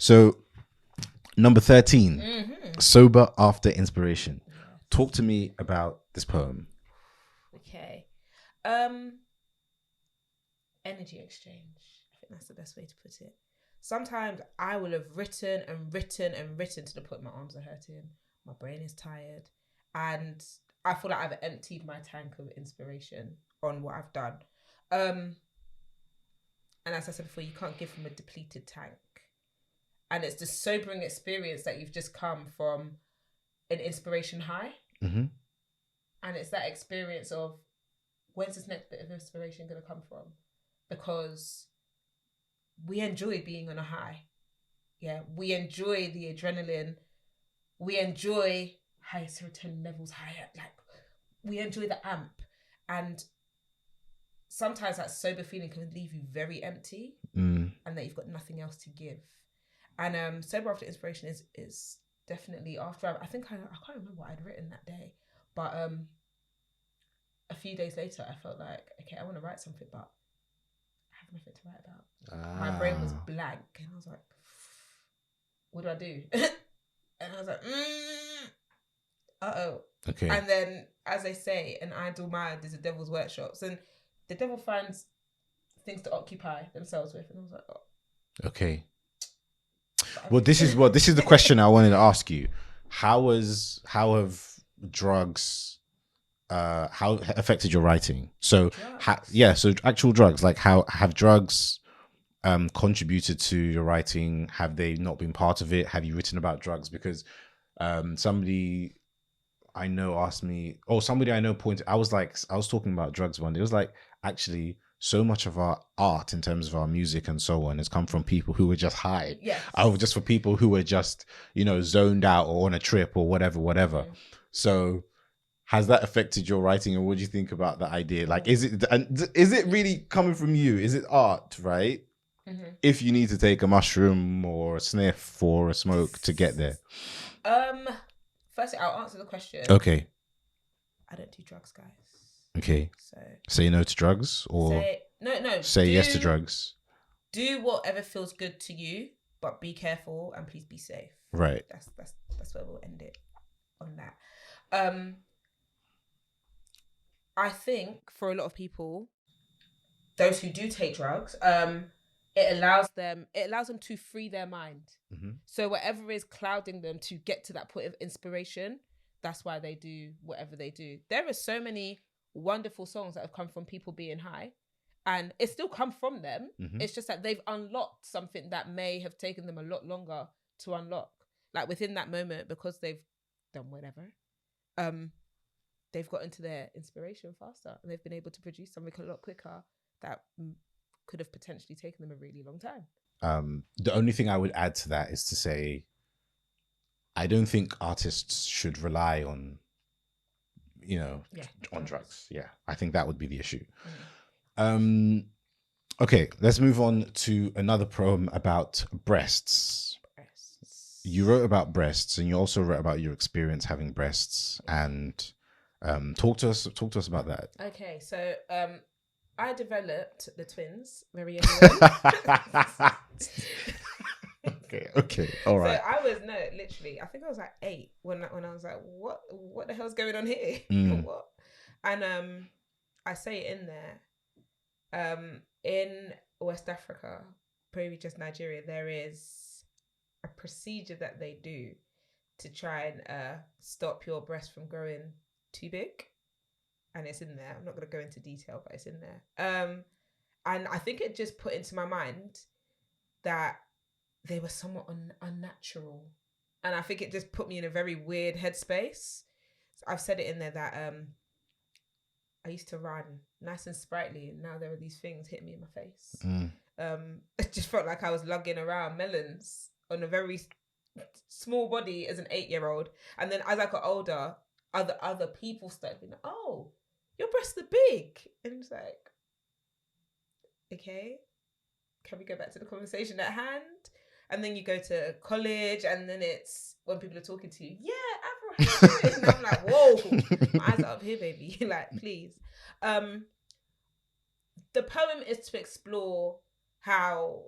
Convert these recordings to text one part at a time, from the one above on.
So number 13, sober after inspiration. Yes. Talk to me about this poem. Okay. Energy exchange. I think that's the best way to put it. Sometimes I will have written and written and written to the point my arms are hurting, my brain is tired, and I feel like I've emptied my tank of inspiration on what I've done. And as I said before, you can't give from a depleted tank. And it's the sobering experience that you've just come from an inspiration high. Mm-hmm. And it's that experience of, when's this next bit of inspiration going to come from? Because we enjoy being on a high. Yeah, we enjoy the adrenaline. We enjoy high serotonin levels higher. Like, we enjoy the amp. And sometimes that sober feeling can leave you very empty and that you've got nothing else to give. And sober after inspiration is definitely after I can't remember what I'd written that day, but a few days later I felt like, okay, I want to write something, but I have nothing to write about. My brain was blank and I was like, what do I do? And I was like, uh-oh. Okay. And then, as they say, an idle mind is a devil's workshops, and the devil finds things to occupy themselves with. And I was like, oh. Okay. Well, this is the question I wanted to ask you. How have drugs how affected your writing? So so actual drugs, like how have drugs contributed to your writing? Have they not been part of it? Have you written about drugs? Because somebody I know asked me, somebody I know pointed, I was talking about drugs one day. It was like, actually, so much of our art in terms of our music and so on has come from people who were just high. Yes. Just for people who were just, zoned out or on a trip or whatever. So has that affected your writing, and what do you think about that idea? Like, is it really coming from you? Is it art, right? Mm-hmm. If you need to take a mushroom or a sniff or a smoke to get there. Firstly, I'll answer the question. Okay. I don't do drugs, guys. Okay. So say no to drugs, or say yes to drugs. Do whatever feels good to you, but be careful and please be safe. Right. That's where we'll end it on that. I think for a lot of people, those who do take drugs, it allows them to free their mind. Mm-hmm. So whatever is clouding them to get to that point of inspiration, that's why they do whatever they do. There are so many wonderful songs that have come from people being high, and it still come from them. Mm-hmm. It's just that they've unlocked something that may have taken them a lot longer to unlock. Like within that moment, because they've done whatever, they've got into their inspiration faster, and they've been able to produce something a lot quicker that could have potentially taken them a really long time. The only thing I would add to that is to say, I don't think artists should rely on, on drugs. Yeah, I think that would be the issue. Mm. Okay, let's move on to another poem about breasts. You wrote about breasts, and you also wrote about your experience having breasts. And talk to us about that. Okay, so I developed the twins very young. Okay, all right. So I was literally, I think I was like 8 when I was like, what the hell's going on here? What? And I say it in there. In West Africa, probably just Nigeria, there is a procedure that they do to try and stop your breast from growing too big. And it's in there. I'm not going to go into detail, but it's in there. And I think it just put into my mind that they were somewhat unnatural. And I think it just put me in a very weird headspace. So I've said it in there that I used to run nice and sprightly, and now there are these things hitting me in my face. It just felt like I was lugging around melons on a very small body as an 8-year-old. And then as I got older, other people started being like, oh, your breasts are big. And it's like, okay, can we go back to the conversation at hand? And then you go to college, and then it's when people are talking to you, yeah, Avril, how you doing? And I'm like, whoa, my eyes are up here, baby. Like, please. The poem is to explore how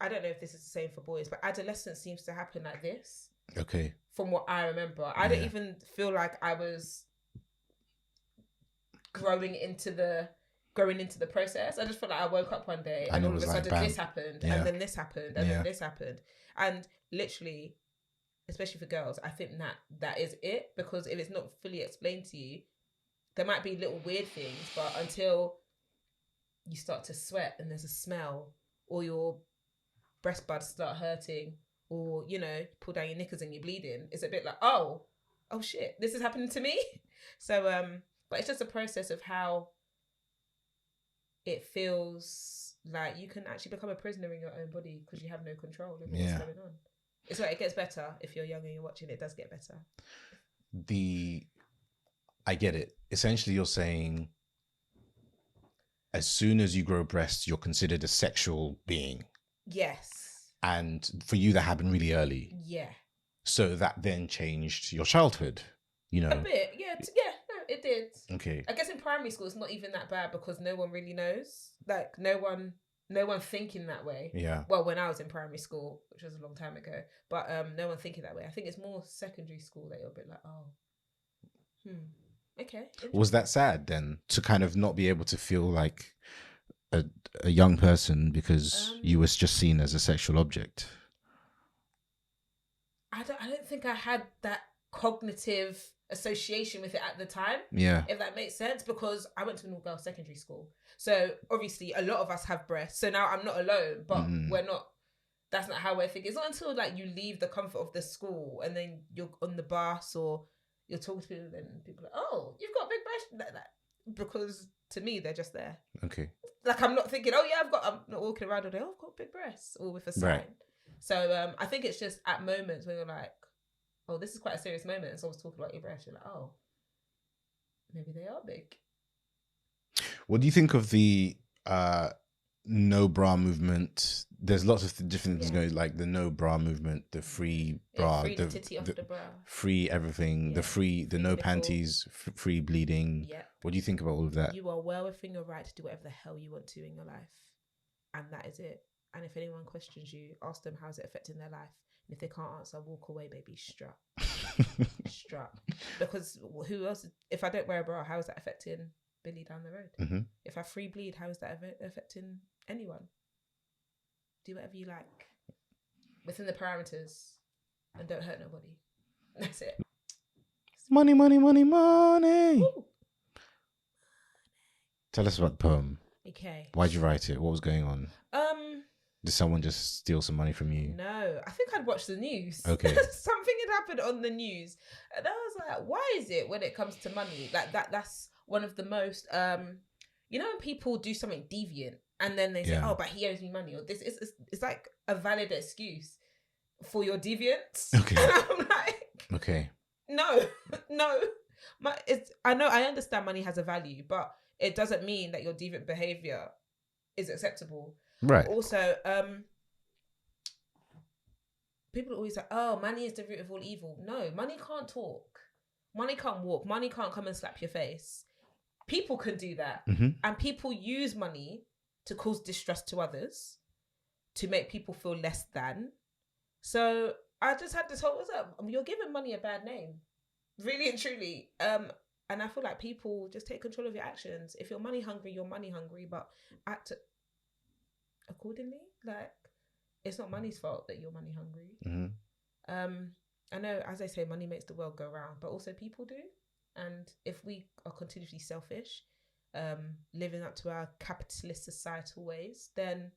I don't know if this is the same for boys, but adolescence seems to happen like this. Okay. From what I remember, I don't even feel like I was growing into the process. I just felt like I woke up one day and all of a sudden this happened, and then this happened, and then this happened, and literally, especially for girls, I think that is it, because if it's not fully explained to you, there might be little weird things, but until you start to sweat and there's a smell, or your breast buds start hurting, or, you know, pull down your knickers and you're bleeding, it's a bit like, oh shit, this is happening to me. So, but it's just a process of how it feels like you can actually become a prisoner in your own body because you have no control over what's going on. It's like it gets better. If you're young and you're watching, it does get better. I get it. Essentially, you're saying as soon as you grow breasts, you're considered a sexual being. Yes. And for you, that happened really early. Yeah. So that then changed your childhood, you know? A bit, yeah. No, it did. Okay. I guess in primary school, it's not even that bad because no one really knows. Like, no one thinking that way. Yeah. Well, when I was in primary school, which was a long time ago, but no one thinking that way. I think it's more secondary school that you're a bit like, okay. Was that sad then, to kind of not be able to feel like a young person because you was just seen as a sexual object? I don't think I had that cognitive association with it at the time. Yeah. If that makes sense, because I went to an all-girls secondary school. So obviously a lot of us have breasts. So now I'm not alone, but we're not, that's not how we're thinking. It's not until like you leave the comfort of the school and then you're on the bus or you're talking to people and people are like, oh, you've got big breasts, like that. Because to me, they're just there. Okay. Like I'm not thinking, oh yeah, I'm not walking around all day, oh, I've got big breasts, or with a sign. Right. So I think it's just at moments where you're like, oh, this is quite a serious moment, and someone's talking about your breasts, you're like, oh, maybe they are big. What do you think of the no bra movement? There's lots of different things going, like the no bra movement, the free bra, free the titty off the bra, free everything, the no nipple. Panties, free bleeding. Yeah. What do you think about all of that? You are well within your right to do whatever the hell you want to in your life, and that is it. And if anyone questions you, ask them how's it affecting their life. And if they can't answer, walk away, baby. Strut. Because who else? If I don't wear a bra, how is that affecting Billy down the road? Mm-hmm. If I free bleed, how is that affecting anyone? Do whatever you like within the parameters and don't hurt nobody. That's it. Money, money, money, money. Ooh. Tell us about the poem. Okay. Why'd you write it? What was going on? Did someone just steal some money from you? No, I think I'd watched the news. Okay. Something had happened on the news. And I was like, why is it when it comes to money? Like that's one of the most, you know, when people do something deviant and then they say, oh, but he owes me money, or this it's like a valid excuse for your deviance. Okay. And I'm like, okay. No. I understand money has a value, but it doesn't mean that your deviant behavior is acceptable. Right. Also, people always say, oh, money is the root of all evil. No, money can't talk. Money can't walk. Money can't come and slap your face. People can do that. Mm-hmm. And people use money to cause distress to others, to make people feel less than. So I just had this whole, what's up? You're giving money a bad name. Really and truly. And I feel like people just take control of your actions. If you're money hungry, you're money hungry, but act accordingly. Like, it's not money's fault that you're money hungry. Mm-hmm. I know, as I say, money makes the world go round, but also people do. And if we are continuously selfish, living up to our capitalist societal ways, then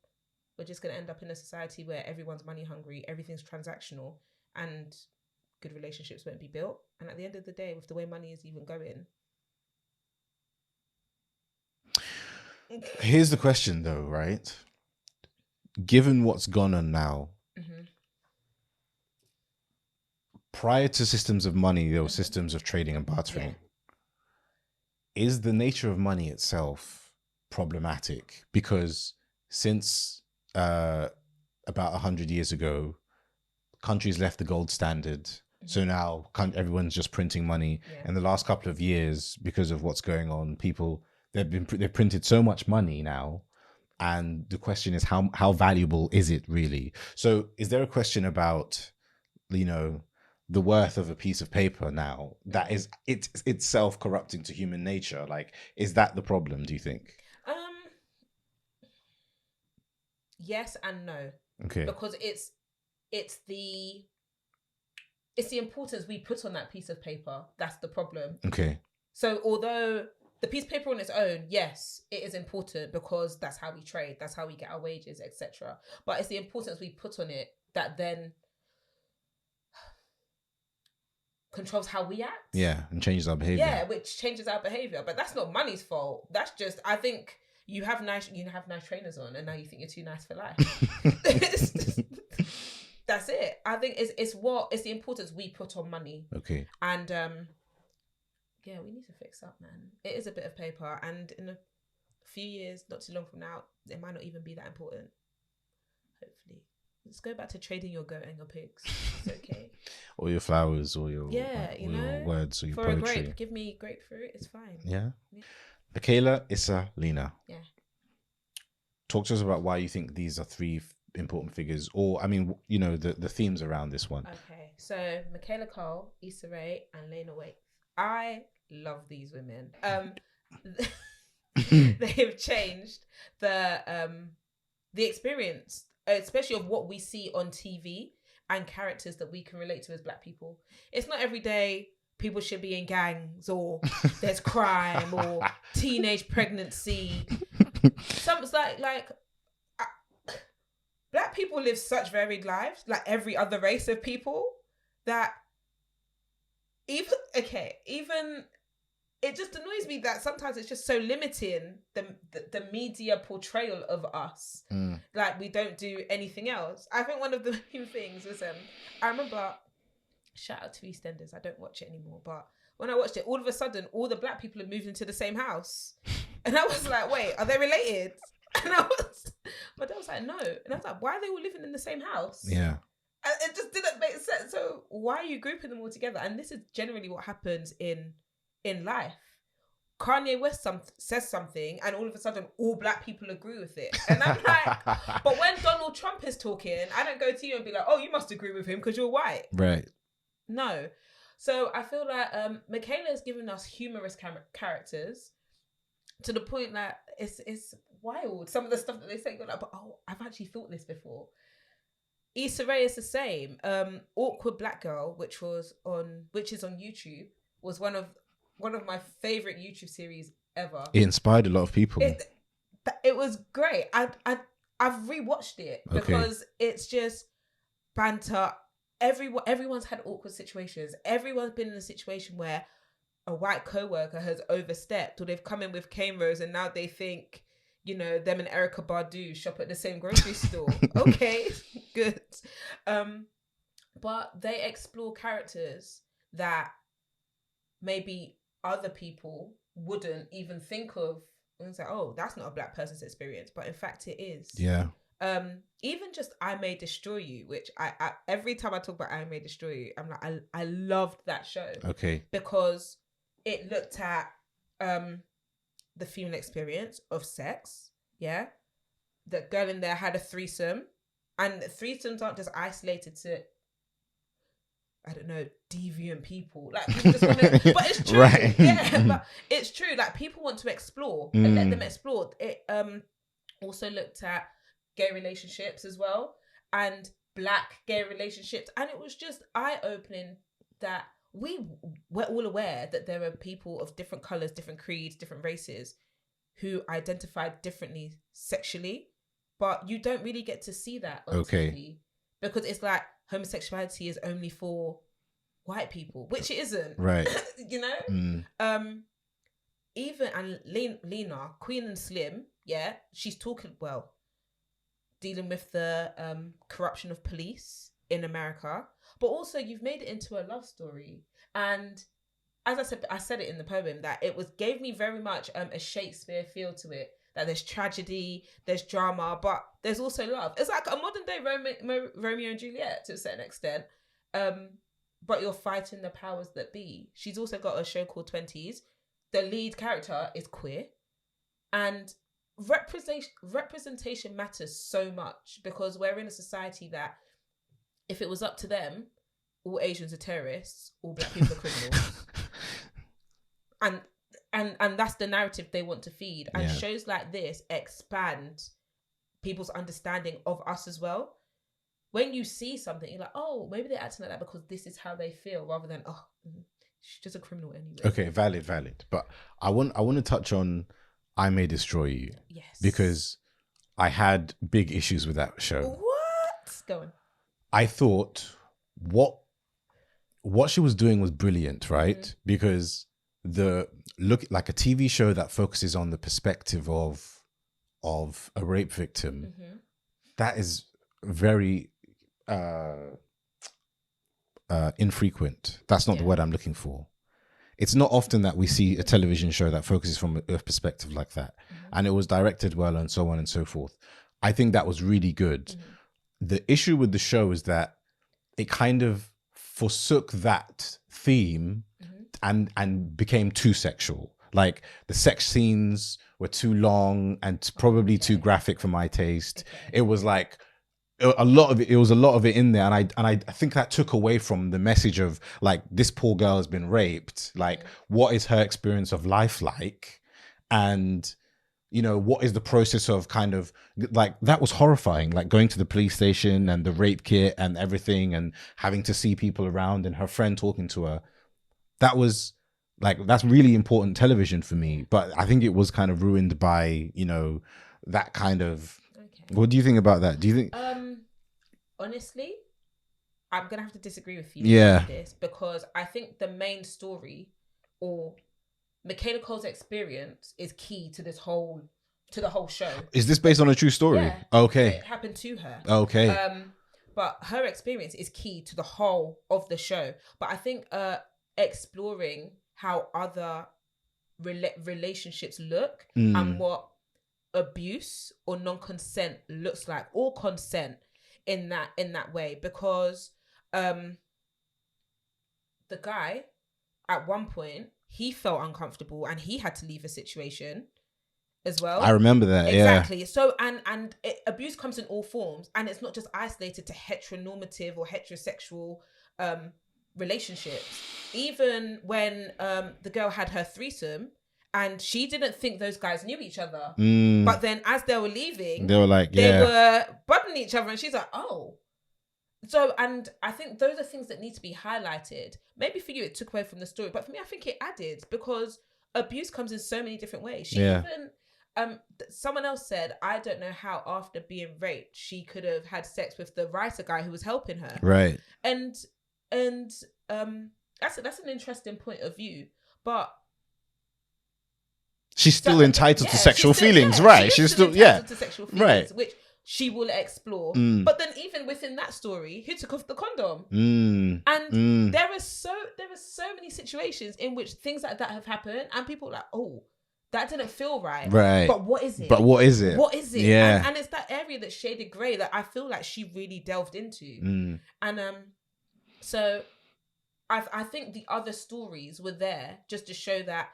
we're just going to end up in a society where everyone's money hungry, everything's transactional, and good relationships won't be built. And at the end of the day, with the way money is even going. Here's the question though, right? Given what's gone on now, mm-hmm. prior to systems of money, there were systems of trading and bartering. Yeah. Is the nature of money itself problematic? Because since about 100 years ago, countries left the gold standard. Mm-hmm. So now everyone's just printing money. Yeah. And the last couple of years, because of what's going on, they've printed so much money now And the question is, how valuable is it really? So is there a question about, you know, the worth of a piece of paper now that is it's itself corrupting to human nature? Like, is that the problem, do you think? Yes and no. Okay. Because it's the importance we put on that piece of paper that's the problem. Okay. So although the piece of paper on its own, yes, it is important because that's how we trade, that's how we get our wages, etc. But it's the importance we put on it that then controls how we act. Yeah, and changes our behavior. Yeah, which changes our behavior. But that's not money's fault. That's just, I think you have nice trainers on, and now you think you're too nice for life. That's it. I think it's the importance we put on money. Okay. And yeah, we need to fix up, man. It is a bit of paper, and in a few years, not too long from now, it might not even be that important. Hopefully. Let's go back to trading your goat and your pigs. It's okay. Or your flowers, or your your words, or your for poetry. For a grape, give me grapefruit. It's fine. Yeah. Michaela, Issa, Lena. Yeah. Talk to us about why you think these are three important figures, or I mean, you know, the themes around this one. Okay, so Michaela Cole, Issa Rae, and Lena Waithe. I love these women. They have changed the experience, especially of what we see on TV and characters that we can relate to as Black people. It's not every day people should be in gangs, or there's crime, or teenage pregnancy. Something's like Black people live such varied lives, like every other race of people, that even it just annoys me that sometimes it's just so limiting, the media portrayal of us. Like we don't do anything else. I think one of the main things was I remember, shout out to EastEnders, I don't watch it anymore, but when I watched it, all of a sudden all the Black people had moved into the same house, and I was like, wait, are they related? And my dad was like, no. And I was like, why are they all living in the same house? Yeah. And it just didn't make sense. So why are you grouping them all together? And this is generally what happens in life. Kanye West says something, and all of a sudden all Black people agree with it. And I'm like, but when Donald Trump is talking, I don't go to you and be like, oh, you must agree with him because you're white. Right. No. So I feel like Michaela has given us humorous characters to the point that it's wild. Some of the stuff that they say, you're like, but I've actually thought this before. Issa Rae is the same. Awkward Black Girl, which is on YouTube, was one of my favorite YouTube series ever. It inspired a lot of people. It was great. I've rewatched it because it's just banter. Everyone's had awkward situations. Everyone's been in a situation where a white co-worker has overstepped, or they've come in with cane rows and now they think, you know, them and Erykah Badu shop at the same grocery store. Okay, good. But they explore characters that maybe other people wouldn't even think of, and say, oh, that's not a Black person's experience, but in fact it is. Yeah. Even just I May Destroy You, which I every time I talk about I May Destroy You, I'm like, I loved that show. Okay. Because it looked at the female experience of sex. Yeah. The girl in there had a threesome, and threesomes aren't just isolated to, I don't know, deviant people. Like, people just want to, but it's true. Right. Yeah, but it's true. Like, people want to explore and let them explore. It also looked at gay relationships as well, and Black gay relationships, and it was just eye-opening that we're all aware that there are people of different colours, different creeds, different races who identify differently sexually, but you don't really get to see that on TV, because it's like homosexuality is only for white people, which it isn't. Right. You know? Even, and Lena, Queen and Slim, yeah, she's talking, well, dealing with the corruption of police in America, but also you've made it into a love story. And as I said it in the poem, that it gave me very much a Shakespeare feel to it, that there's tragedy, there's drama, but there's also love. It's like a modern day Romeo and Juliet to a certain extent, but you're fighting the powers that be. She's also got a show called 20s. The lead character is queer, and representation matters so much, because we're in a society that if it was up to them, all Asians are terrorists, all black people are criminals. And that's the narrative they want to feed. And shows like this expand people's understanding of us as well. When you see something, you're like, oh, maybe they're acting like that because this is how they feel, rather than, oh, she's just a criminal anyway. Okay, valid. But I want to touch on I May Destroy You. Yes. Because I had big issues with that show. What? Go on. I thought what she was doing was brilliant, right? Because like a TV show that focuses on the perspective of a rape victim, that is very infrequent. That's not the word I'm looking for. It's not often that we see a television show that focuses from a perspective like that. And it was directed well and so on and so forth. I think that was really good. The issue with the show is that it kind of forsook that theme and became too sexual. Like the sex scenes were too long and probably too graphic for my taste. It was like a lot of it in there, and I think that took away from the message of like, this poor girl has been raped, like what is her experience of life like, and you know, what is the process of kind of like, that was horrifying, like going to the police station and the rape kit and everything and having to see people around and her friend talking to her. That was like, that's really important television for me, but I think it was kind of ruined by, you know, that kind of. What do you think about that? Do you think? Honestly, I'm gonna have to disagree with you. Yeah. On this, because I think the main story, or Michaela Cole's experience, is key to the whole show. Is this based on a true story? Yeah. Okay. It happened to her. Okay. But her experience is key to the whole of the show. But I think exploring how other relationships look and what abuse or non-consent looks like, or consent in that way, because the guy at one point, he felt uncomfortable and he had to leave a situation as well. I remember that. Exactly. Yeah. So abuse comes in all forms, and it's not just isolated to heteronormative or heterosexual relationships. Even when the girl had her threesome, and she didn't think those guys knew each other. But then as they were leaving, they were like, they were budding each other, and she's like, oh. So, and I think those are things that need to be highlighted. Maybe for you, it took away from the story, but for me, I think it added, because abuse comes in so many different ways. She even, someone else said, I don't know how after being raped, she could have had sex with the writer guy who was helping her. Right. And that's an interesting point of view, but she's still entitled to sexual feelings, right? She's still entitled to sexual feelings, right? Which she will explore. But then even within that story, who took off the condom? And there are so many situations in which things like that have happened, and people are like, oh, that didn't feel right. Right. But what is it? What is it? Yeah. And it's that area that's shaded grey that I feel like she really delved into. And so I think the other stories were there just to show that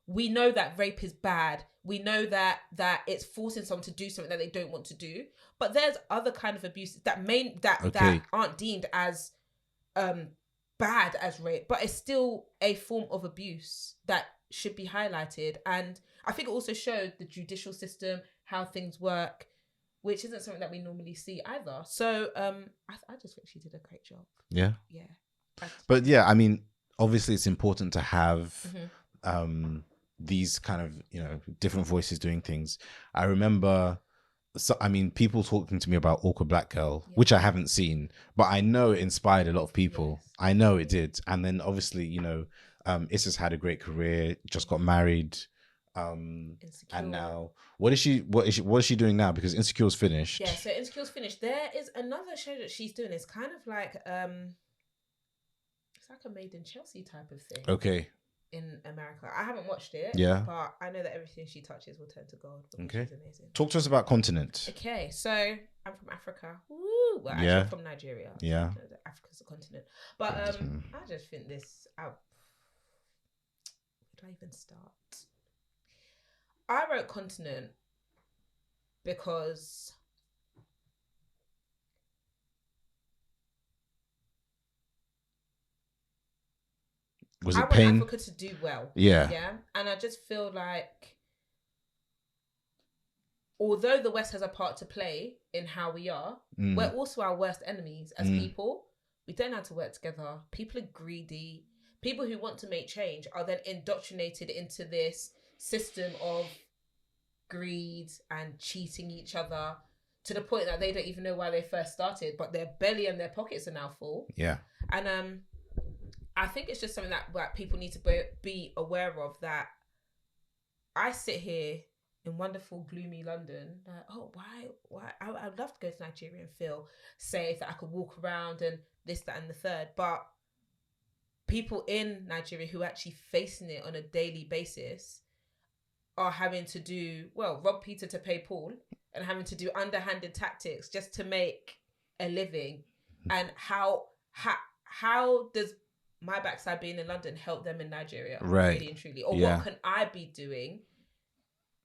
we know that rape is bad. We know that it's forcing someone to do something that they don't want to do. But there's other kind of abuses that aren't deemed as bad as rape, but it's still a form of abuse that should be highlighted. And I think it also showed the judicial system, how things work, which isn't something that we normally see either. So I just think she did a great job. Yeah. Yeah. But yeah, I mean, obviously it's important to have these kind of, you know, different voices doing things. I remember, people talking to me about Awkward Black Girl, which I haven't seen, but I know it inspired a lot of people. Yes. I know it did. And then obviously, you know, Issa's had a great career, just got married. And now what is she doing now? Because Insecure's finished. Yeah, so Insecure's finished. There is another show that she's doing. It's kind of like it's like a Made in Chelsea type of thing. Okay. In America, I haven't watched it. Yeah, but I know that everything she touches will turn to gold. Okay, she's amazing. Talk to us about continent. Okay, so I'm from Africa. Woo! Well, actually, I'm from Nigeria. Yeah, so Africa's a continent. But I just think this. Where do I even start? I wrote continent because Was I it want pain? Africa to do well. Yeah. Yeah. And I just feel like, although the West has a part to play in how we are, we're also our worst enemies as people. We don't know how to work together. People are greedy. People who want to make change are then indoctrinated into this system of greed and cheating each other to the point that they don't even know why they first started, but their belly and their pockets are now full. Yeah. And I think it's just something that people need to be aware of, that I sit here in wonderful, gloomy London, like, oh, why? I'd love to go to Nigeria and feel safe, that I could walk around and this, that, and the third. But people in Nigeria who are actually facing it on a daily basis are having to do, well, rob Peter to pay Paul, and having to do underhanded tactics just to make a living. And how does my backside being in London help them in Nigeria, right? Really and truly? Or what can I be doing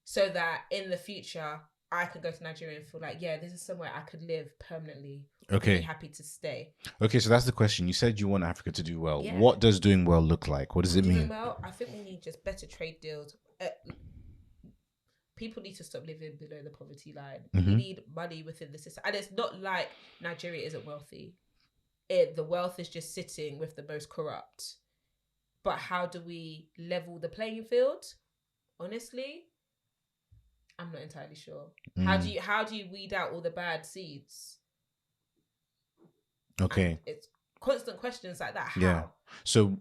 so that in the future I can go to Nigeria and feel like, yeah, this is somewhere I could live permanently. Okay. Be happy to stay. Okay, so that's the question. You said you want Africa to do well. Yeah. What does doing well look like? What does it mean? Doing well, I think we need just better trade deals. People need to stop living below the poverty line. We need money within the system. And it's not like Nigeria isn't wealthy. The wealth is just sitting with the most corrupt. But how do we level the playing field? Honestly, I'm not entirely sure. How do you weed out all the bad seeds? Okay. And it's constant questions like that. How? Yeah. So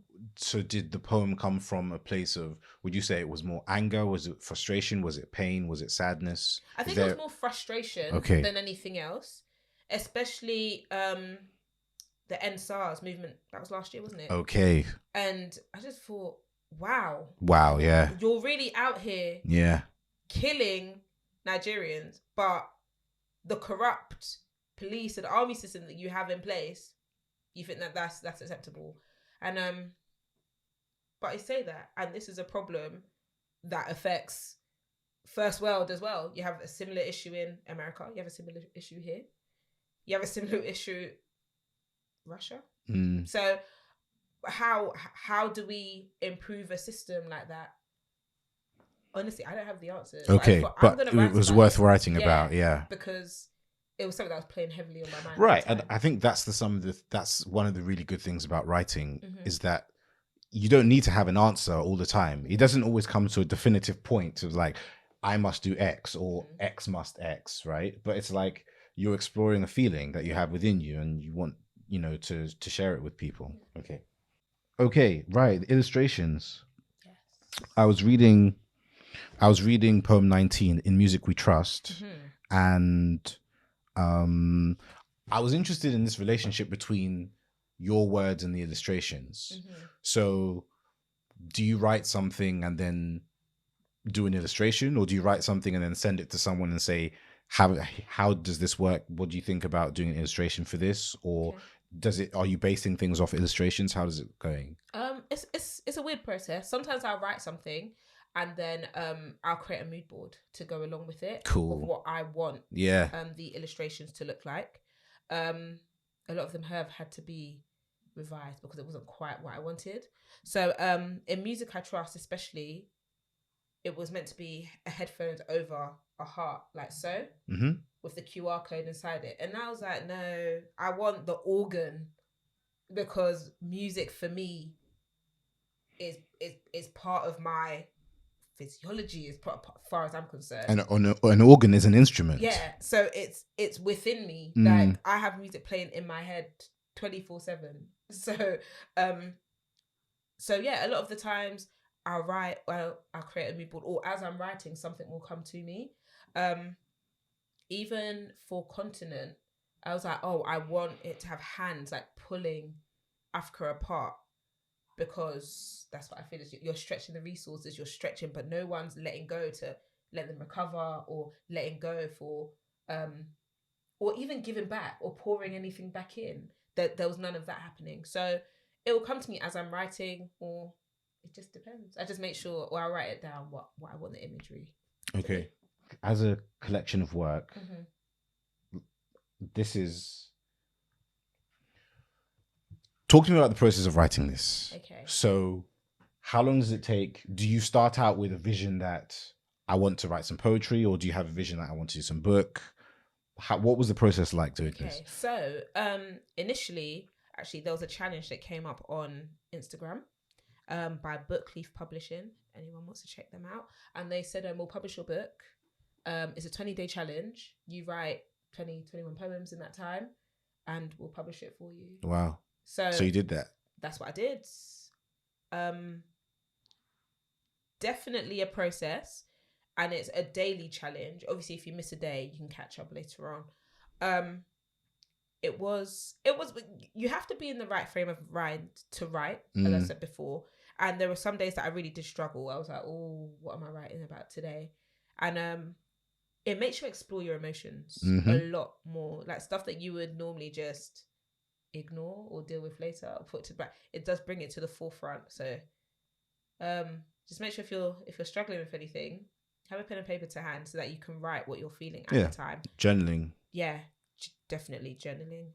did the poem come from a place of, would you say it was more anger? Was it frustration? Was it pain? Was it sadness? I think it was more frustration than anything else. Especially the End SARS movement. That was last year, wasn't it? Okay. And I just thought, wow. Wow, yeah. You're really out here killing Nigerians, but the corrupt police and army system that you have in place, you think that that's acceptable. And but I say that, and this is a problem that affects first world as well. You have a similar issue in America, you have a similar issue here, you have a similar issue Russia. So how do we improve a system like that? Honestly, I don't have the answers. Okay, but it was worth writing about, because it was something that was playing heavily on my mind. Right, and I think that's that's one of the really good things about writing is that you don't need to have an answer all the time. It doesn't always come to a definitive point of like, I must do X or X must X, right? But it's like you're exploring a feeling that you have within you, and you want, to share it with people. Okay, right. Illustrations. Yes. I was reading poem 19, In Music We Trust, and I was interested in this relationship between your words and the illustrations. So do you write something and then do an illustration, or do you write something and then send it to someone and say, how does this work? What do you think about doing an illustration for this? Or are you basing things off illustrations? How is it going? It's a weird process. Sometimes I'll write something and then I'll create a mood board to go along with it. Cool. Of what I want the illustrations to look like. A lot of them have had to be revised because it wasn't quite what I wanted. So in Music I Trust especially, it was meant to be a headphones over a heart, like so, with the QR code inside it. And I was like, no, I want the organ, because music for me is part of my physiology, as far as I'm concerned. And an organ is an instrument. Yeah, so it's within me. Like I have music playing in my head 24/7. So yeah, a lot of the times I'll write, I'll create a mood board, or as I'm writing, something will come to me. Even for Continent, I was like, oh, I want it to have hands like pulling Africa apart, because that's what I feel is you're stretching the resources, you're stretching, but no one's letting go to let them recover, or letting go for, or even giving back or pouring anything back in. There was none of that happening. So it will come to me as I'm writing, or it just depends. I just make sure, or I write it down what I want the imagery. Okay. as a collection of work, this is. Talk to me about the process of writing this. Okay. So, how long does it take? Do you start out with a vision that I want to write some poetry, or do you have a vision that I want to do some book? What was the process like doing this? Okay, so initially, actually, there was a challenge that came up on Instagram by Bookleaf Publishing. Anyone wants to check them out? And they said, we'll publish your book. It's a 20-day challenge. You write 21 poems in that time, and we'll publish it for you. Wow. So you did that? That's what I did. Definitely a process. And it's a daily challenge. Obviously, if you miss a day, you can catch up later on. It was. You have to be in the right frame of mind to write, as I said before. And there were some days that I really did struggle. I was like, "Oh, what am I writing about today?" And it makes you explore your emotions a lot more, like stuff that you would normally just ignore or deal with later or put to back. It does bring it to the forefront. So, just make sure if you're struggling with anything, have a pen and paper to hand so that you can write what you're feeling at the time. Journaling. Yeah, definitely journaling.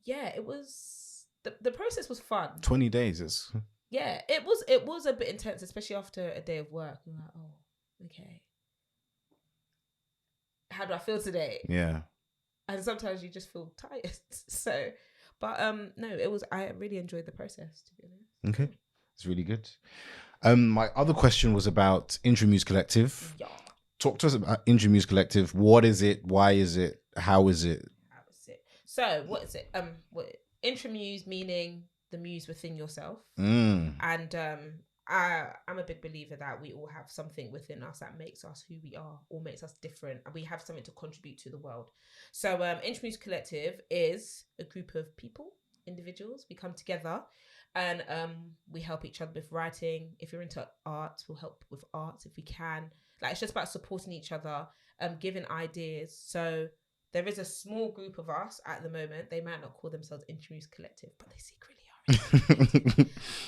Yeah, it was the process was fun. 20 days is. Yeah, it was a bit intense, especially after a day of work. I'm like, oh, okay. How do I feel today? Yeah. And sometimes you just feel tired. So, but no, I really enjoyed the process, to be honest. Okay, it's really good. My other question was about Intra Muse Collective. Yeah. Talk to us about Intra Muse Collective. What is it? Why is it? How is it? So, what is it? Intra Muse meaning the muse within yourself. And I'm a big believer that we all have something within us that makes us who we are or makes us different, and we have something to contribute to the world. So Intra Muse Collective is a group of people, individuals. We come together and we help each other with writing. If you're into art, we'll help with art if we can. Like, it's just about supporting each other, giving ideas. So there is a small group of us at the moment. They might not call themselves Intra Muse Collective, but they secretly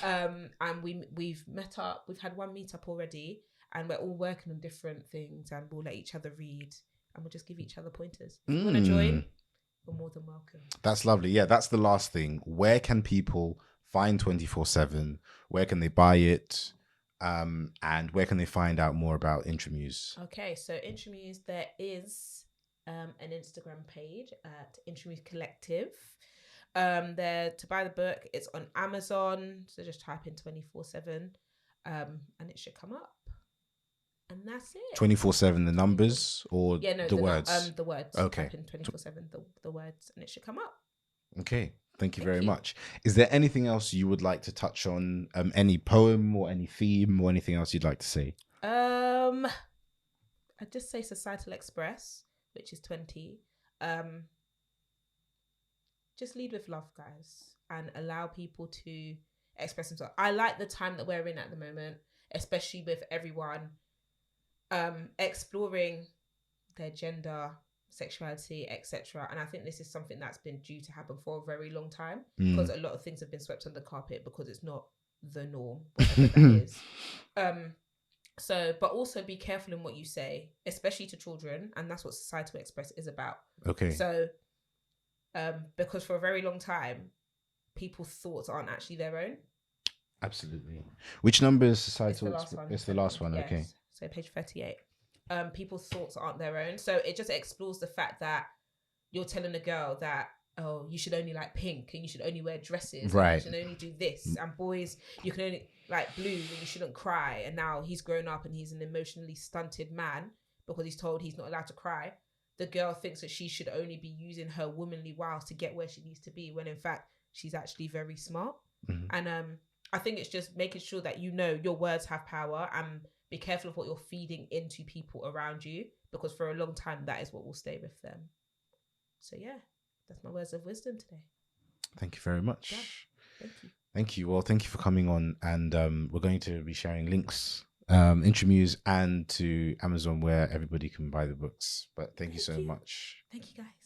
are. And we've met up. We've had one meetup already, and we're all working on different things. And we'll let each other read, and we'll just give each other pointers. If you want to join, you're more than welcome. That's lovely. Yeah, that's the last thing. Where can people find 24/7? Where can they buy it? And where can they find out more about Intra Muse? Okay, so Intra Muse, there is an Instagram page at Intra Muse Collective. There to buy the book. It's on Amazon, so just type in 24/7, and it should come up. And that's it. 24/7, the numbers or the words? The words. Okay. Type in 24/7, the words, and it should come up. Okay. Thank you very much. Is there anything else you would like to touch on? Any poem or any theme or anything else you'd like to say? I'd just say Societal Express, which is 20. Just lead with love, guys, and allow people to express themselves. I like the time that we're in at the moment, especially with everyone exploring their gender, sexuality, etc. And I think this is something that's been due to happen for a very long time, because a lot of things have been swept under the carpet because it's not the norm, whatever that is. So, but also be careful in what you say, especially to children, and that's what Societal Express is about. Okay. So, because for a very long time, people's thoughts aren't actually their own. Absolutely. Which number is Societal Express? It's the last one. Yes. Okay. So page 38. People's thoughts aren't their own. So it just explores the fact that you're telling a girl that, oh, you should only like pink and you should only wear dresses. Right. You should only do this. And boys, you can only like blue and you shouldn't cry. And now he's grown up and he's an emotionally stunted man because he's told he's not allowed to cry. The girl thinks that she should only be using her womanly wiles to get where she needs to be, when in fact she's actually very smart. And I think it's just making sure that you know your words have power, and be careful of what you're feeding into people around you, because for a long time that is what will stay with them. So yeah, that's my words of wisdom today. Thank you very much. Yeah, thank you. Thank you. Well, thank you for coming on, and we're going to be sharing links, Intra Muse and to Amazon, where everybody can buy the books. But thank you so much. Thank you, guys.